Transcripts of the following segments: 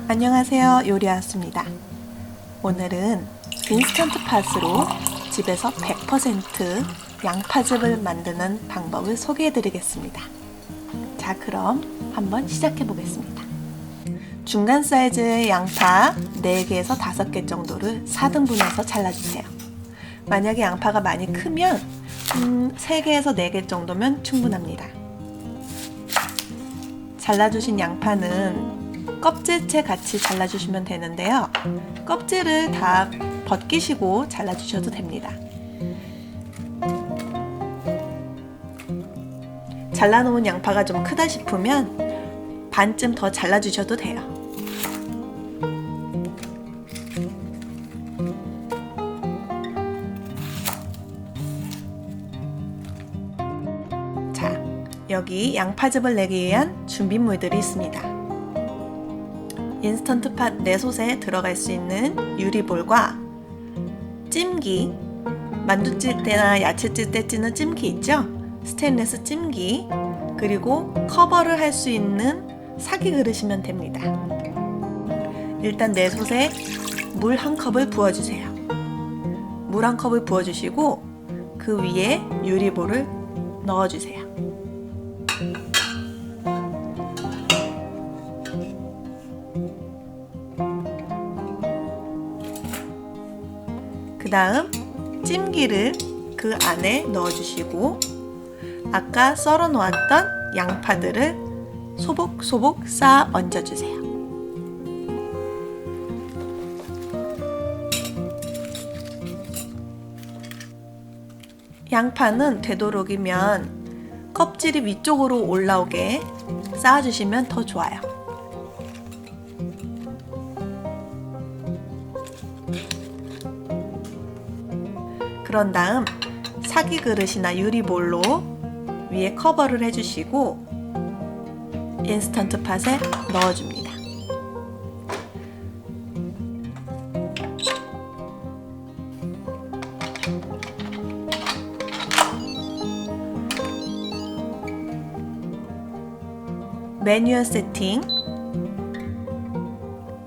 안녕하세요, 요리아스입니다. 오늘은 인스턴트 팥으로 집에서 100% 양파즙을 만드는 방법을 소개해 드리겠습니다. 자, 그럼 한번 시작해 보겠습니다. 중간 사이즈의 양파 4개에서 5개 정도를 4등분해서 잘라주세요. 만약에 양파가 많이 크면 3개에서 4개 정도면 충분합니다. 잘라주신 양파는 껍질째 같이 잘라주시면 되는데요. 껍질을 다 벗기시고 잘라주셔도 됩니다. 잘라놓은 양파가 좀 크다 싶으면 반쯤 더 잘라주셔도 돼요. 자, 여기 양파즙을 내기 위한 준비물들이 있습니다. 인스턴트 팥 내솥에 들어갈 수 있는 유리볼과 찜기, 만두 찔 때나 야채 찔 때 찌는 찜기 있죠? 스테인리스 찜기, 그리고 커버를 할 수 있는 사기 그릇이면 됩니다. 일단 내솥에 물 1컵을 부어주세요. 물 1컵을 부어주시고 그 위에 유리볼을 넣어주세요. 그 다음 찜기를 그 안에 넣어주시고 아까 썰어 놓았던 양파들을 소복소복 쌓아 얹어주세요. 양파는 되도록이면 껍질이 위쪽으로 올라오게 쌓아주시면 더 좋아요. 그런 다음 사기 그릇이나 유리볼로 위에 커버를 해주시고 인스턴트 팥에 넣어줍니다. 매뉴얼 세팅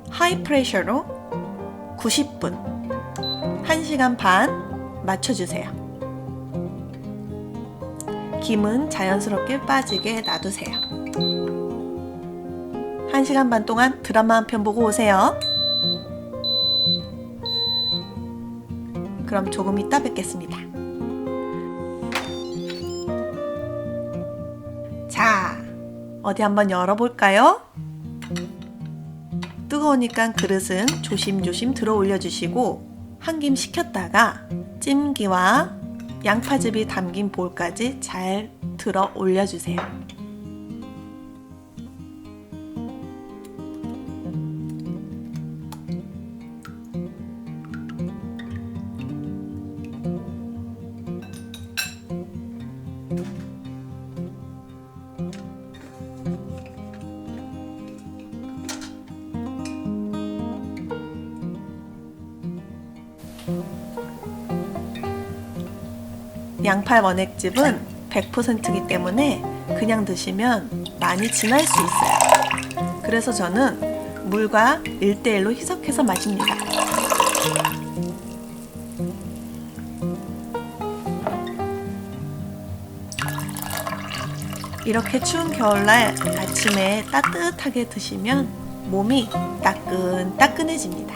하이 프레셔로 90분 1시간 반 맞춰주세요. 김은 자연스럽게 빠지게 놔두세요. 1시간 반 동안 드라마 한 편 보고 오세요. 그럼 조금 이따 뵙겠습니다. 자, 어디 한번 열어볼까요? 뜨거우니까 그릇은 조심조심 들어 올려주시고 한 김 식혔다가 찜기와 양파즙이 담긴 볼까지 잘 들어 올려주세요. 양파 원액즙은 100%이기 때문에 그냥 드시면 많이 진할 수 있어요. 그래서 저는 물과 1:1로 희석해서 마십니다. 이렇게 추운 겨울날 아침에 따뜻하게 드시면 몸이 따끈따끈해집니다.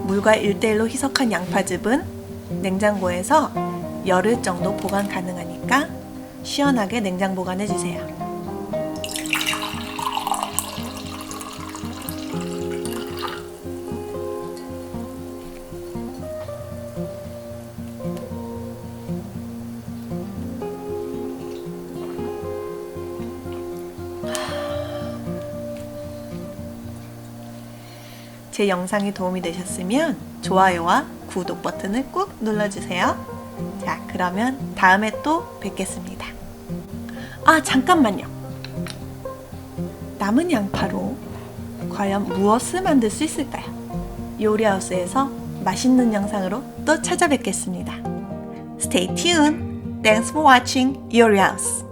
물과 1:1로 희석한 양파즙은 냉장고에서 열흘 정도 보관 가능하니까 시원하게 냉장 보관해주세요. 제 영상이 도움이 되셨으면 좋아요와 구독 버튼을 꾹 눌러주세요. 자, 그러면 다음에 또 뵙겠습니다. 아, 잠깐만요. 남은 양파로 과연 무엇을 만들 수 있을까요? 요리하우스에서 맛있는 영상으로 또 찾아뵙겠습니다. Stay tuned. Thanks for watching Youri House.